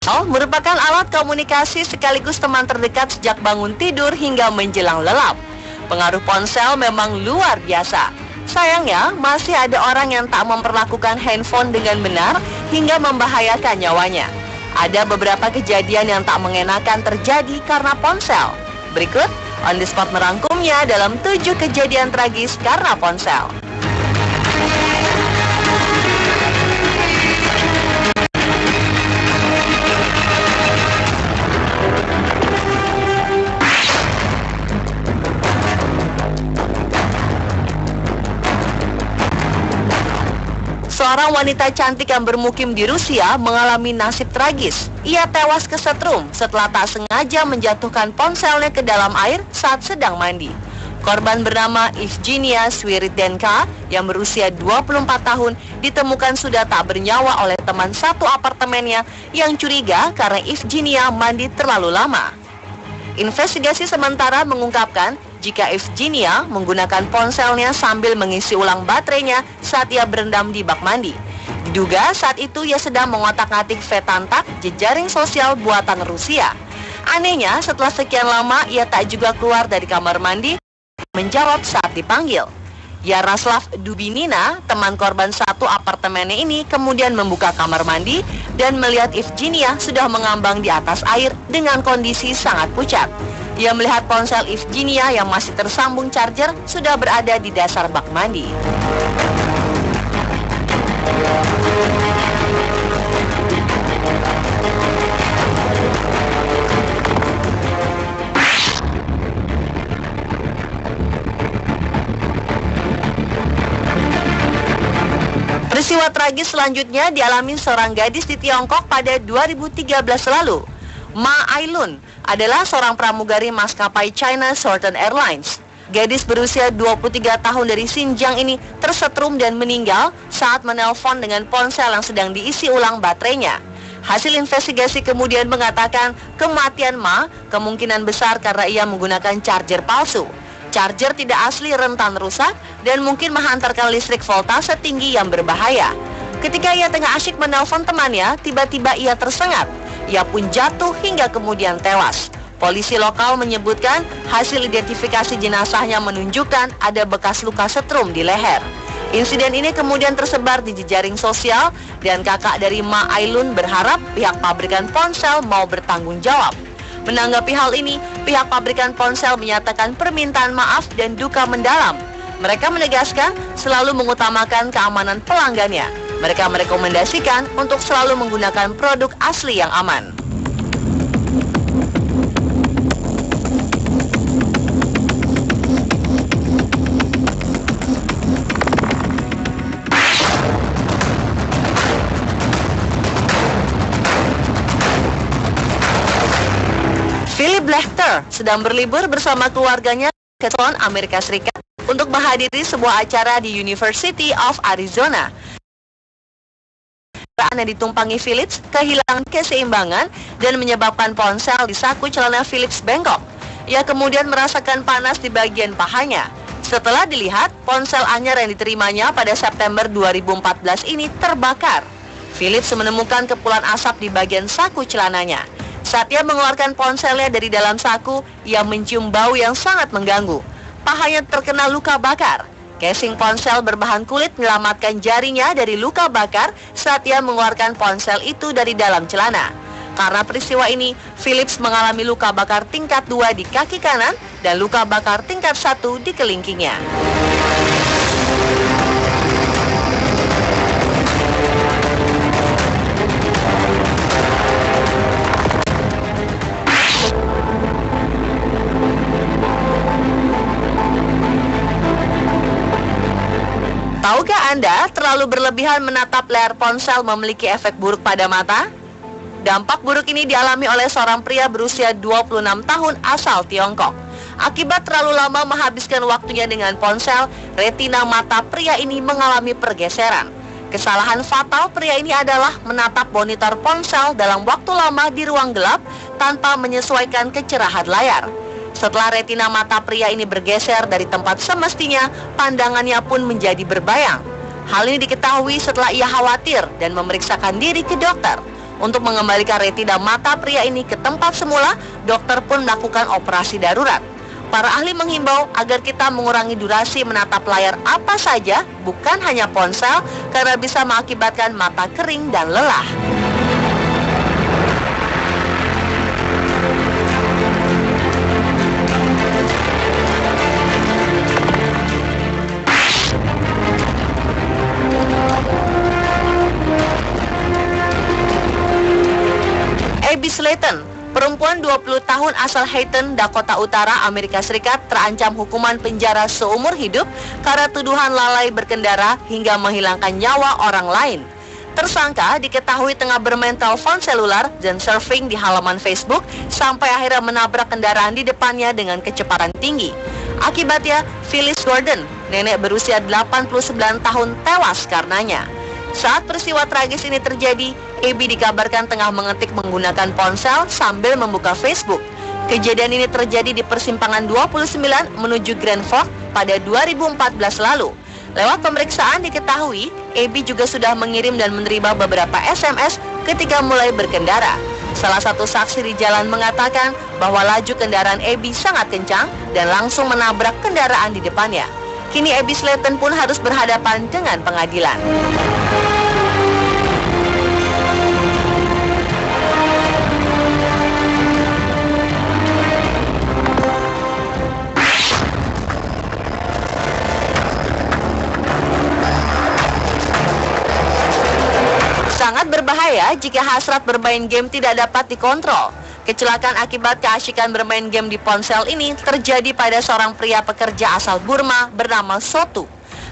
Merupakan alat komunikasi sekaligus teman terdekat sejak bangun tidur hingga menjelang lelap. Pengaruh ponsel memang luar biasa. Sayangnya, masih ada orang yang tak memperlakukan handphone dengan benar hingga membahayakan nyawanya. Ada beberapa kejadian yang tak mengenakan terjadi karena ponsel. Berikut, On The Spot merangkumnya dalam 7 kejadian tragis karena ponsel. Seorang wanita cantik yang bermukim di Rusia mengalami nasib tragis. Ia tewas kesetrum setelah tak sengaja menjatuhkan ponselnya ke dalam air saat sedang mandi. Korban bernama Evgenia Sviridенко yang berusia 24 tahun ditemukan sudah tak bernyawa oleh teman satu apartemennya yang curiga karena Evgenia mandi terlalu lama. Investigasi sementara mengungkapkan jika Evgenia menggunakan ponselnya sambil mengisi ulang baterainya saat ia berendam di bak mandi. Diduga saat itu ia sedang mengotak-atik Vkontakte, jejaring sosial buatan Rusia. Anehnya, setelah sekian lama ia tak juga keluar dari kamar mandi menjawab saat dipanggil. Yaroslav Dubinina, teman korban satu apartemennya ini, kemudian membuka kamar mandi dan melihat Evgenia sudah mengambang di atas air dengan kondisi sangat pucat. Ia melihat ponsel Evgenia yang masih tersambung charger sudah berada di dasar bak mandi. Peristiwa tragis selanjutnya dialami seorang gadis di Tiongkok pada 2013 lalu. Ma Ailun adalah seorang pramugari maskapai China Southern Airlines. Gadis berusia 23 tahun dari Xinjiang ini tersetrum dan meninggal saat menelpon dengan ponsel yang sedang diisi ulang baterainya. Hasil investigasi kemudian mengatakan kematian Ma kemungkinan besar karena ia menggunakan charger palsu. Charger tidak asli rentan rusak dan mungkin menghantarkan listrik voltase tinggi yang berbahaya. Ketika ia tengah asyik menelpon temannya, tiba-tiba ia tersengat. Ia pun jatuh hingga kemudian tewas. Polisi lokal menyebutkan hasil identifikasi jenazahnya menunjukkan ada bekas luka setrum di leher. Insiden ini kemudian tersebar di jejaring sosial dan kakak dari Ma Ailun berharap pihak pabrikan ponsel mau bertanggung jawab. Menanggapi hal ini, pihak pabrikan ponsel menyatakan permintaan maaf dan duka mendalam. Mereka menegaskan selalu mengutamakan keamanan pelanggannya. Mereka merekomendasikan untuk selalu menggunakan produk asli yang aman. Philip Lecter sedang berlibur bersama keluarganya ke Amerika Serikat untuk menghadiri sebuah acara di University of Arizona. Kendaraan yang ditumpangi Phillips kehilangan keseimbangan dan menyebabkan ponsel di saku celana Phillips bengkok. Ia kemudian merasakan panas di bagian pahanya. Setelah dilihat, ponsel anyar yang diterimanya pada September 2014 ini terbakar. Phillips menemukan kepulan asap di bagian saku celananya. Saat ia mengeluarkan ponselnya dari dalam saku, ia mencium bau yang sangat mengganggu. Pahanya terkena luka bakar. Casing ponsel berbahan kulit menyelamatkan jarinya dari luka bakar saat ia mengeluarkan ponsel itu dari dalam celana. Karena peristiwa ini, Phillips mengalami luka bakar tingkat 2 di kaki kanan dan luka bakar tingkat 1 di kelingkingnya. Tahukah Anda terlalu berlebihan menatap layar ponsel memiliki efek buruk pada mata? Dampak buruk ini dialami oleh seorang pria berusia 26 tahun asal Tiongkok. Akibat terlalu lama menghabiskan waktunya dengan ponsel, retina mata pria ini mengalami pergeseran. Kesalahan fatal pria ini adalah menatap monitor ponsel dalam waktu lama di ruang gelap tanpa menyesuaikan kecerahan layar. Setelah retina mata pria ini bergeser dari tempat semestinya, pandangannya pun menjadi berbayang. Hal ini diketahui setelah ia khawatir dan memeriksakan diri ke dokter. Untuk mengembalikan retina mata pria ini ke tempat semula, dokter pun melakukan operasi darurat. Para ahli menghimbau agar kita mengurangi durasi menatap layar apa saja, bukan hanya ponsel, karena bisa mengakibatkan mata kering dan lelah. Abby Slayton, perempuan 20 tahun asal Hayton, Dakota Utara, Amerika Serikat, terancam hukuman penjara seumur hidup karena tuduhan lalai berkendara hingga menghilangkan nyawa orang lain. Tersangka diketahui tengah bermain telepon selular dan surfing di halaman Facebook sampai akhirnya menabrak kendaraan di depannya dengan kecepatan tinggi. Akibatnya, Phyllis Gordon, nenek berusia 89 tahun, tewas karenanya. Saat peristiwa tragis ini terjadi, Abby dikabarkan tengah mengetik menggunakan ponsel sambil membuka Facebook. Kejadian ini terjadi di persimpangan 29 menuju Grand Fork pada 2014 lalu. Lewat pemeriksaan diketahui, Abby juga sudah mengirim dan menerima beberapa SMS ketika mulai berkendara. Salah satu saksi di jalan mengatakan bahwa laju kendaraan Abby sangat kencang dan langsung menabrak kendaraan di depannya. Kini Abby Slayton pun harus berhadapan dengan pengadilan. Sangat berbahaya jika hasrat bermain game tidak dapat dikontrol. Kecelakaan akibat keasyikan bermain game di ponsel ini terjadi pada seorang pria pekerja asal Burma bernama Sotu.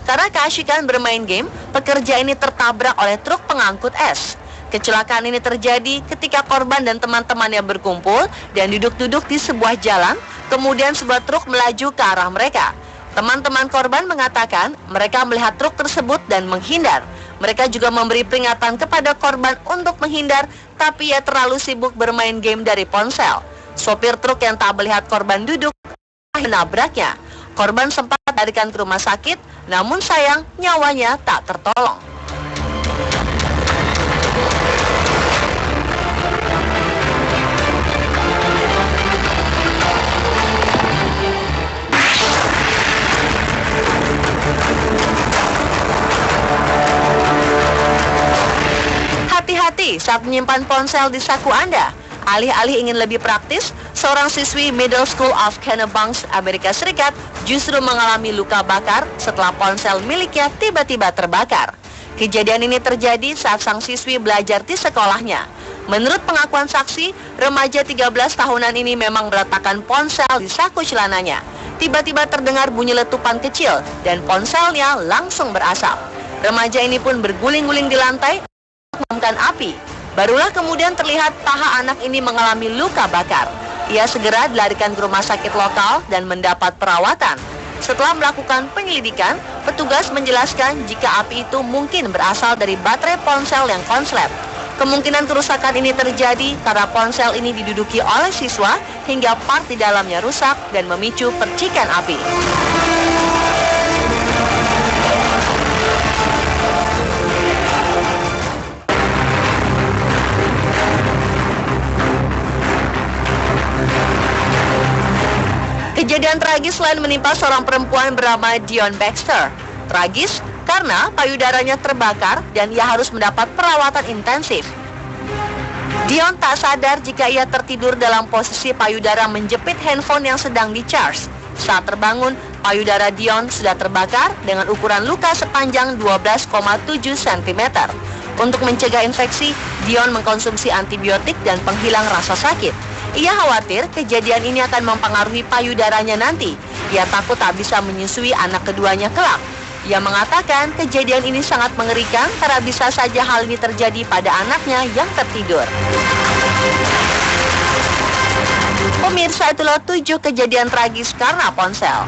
Karena keasyikan bermain game, pekerja ini tertabrak oleh truk pengangkut es. Kecelakaan ini terjadi ketika korban dan teman-temannya berkumpul dan duduk-duduk di sebuah jalan, kemudian sebuah truk melaju ke arah mereka. Teman-teman korban mengatakan mereka melihat truk tersebut dan menghindar. Mereka juga memberi peringatan kepada korban untuk menghindar, tapi ia terlalu sibuk bermain game dari ponsel. Sopir truk yang tak melihat korban duduk menabraknya. Korban sempat dilarikan ke rumah sakit, namun sayang nyawanya tak tertolong. Hati-hati saat menyimpan ponsel di saku Anda. Alih-alih ingin lebih praktis, seorang siswi Middle School of Kennebunkport, Amerika Serikat justru mengalami luka bakar setelah ponsel miliknya tiba-tiba terbakar. Kejadian ini terjadi saat sang siswi belajar di sekolahnya. Menurut pengakuan saksi, remaja 13 tahunan ini memang meletakkan ponsel di saku celananya. Tiba-tiba terdengar bunyi letupan kecil dan ponselnya langsung berasap. Remaja ini pun berguling-guling di lantai memadamkan api. Barulah kemudian terlihat paha anak ini mengalami luka bakar. Ia segera dilarikan ke rumah sakit lokal dan mendapat perawatan. Setelah melakukan penyelidikan, petugas menjelaskan jika api itu mungkin berasal dari baterai ponsel yang konslet. Kemungkinan kerusakan ini terjadi karena ponsel ini diduduki oleh siswa hingga part di dalamnya rusak dan memicu percikan api. Kejadian tragis lain menimpa seorang perempuan bernama Dion Baxter. Tragis karena payudaranya terbakar dan ia harus mendapat perawatan intensif. Dion tak sadar jika ia tertidur dalam posisi payudara menjepit handphone yang sedang di-charge. Saat terbangun, payudara Dion sudah terbakar dengan ukuran luka sepanjang 12,7 cm. Untuk mencegah infeksi, Dion mengkonsumsi antibiotik dan penghilang rasa sakit. Ia khawatir kejadian ini akan mempengaruhi payudaranya nanti. Ia takut tak bisa menyusui anak keduanya kelak. Ia mengatakan kejadian ini sangat mengerikan karena bisa saja hal ini terjadi pada anaknya yang tertidur. Pemirsa, itulah 7 kejadian tragis karena ponsel.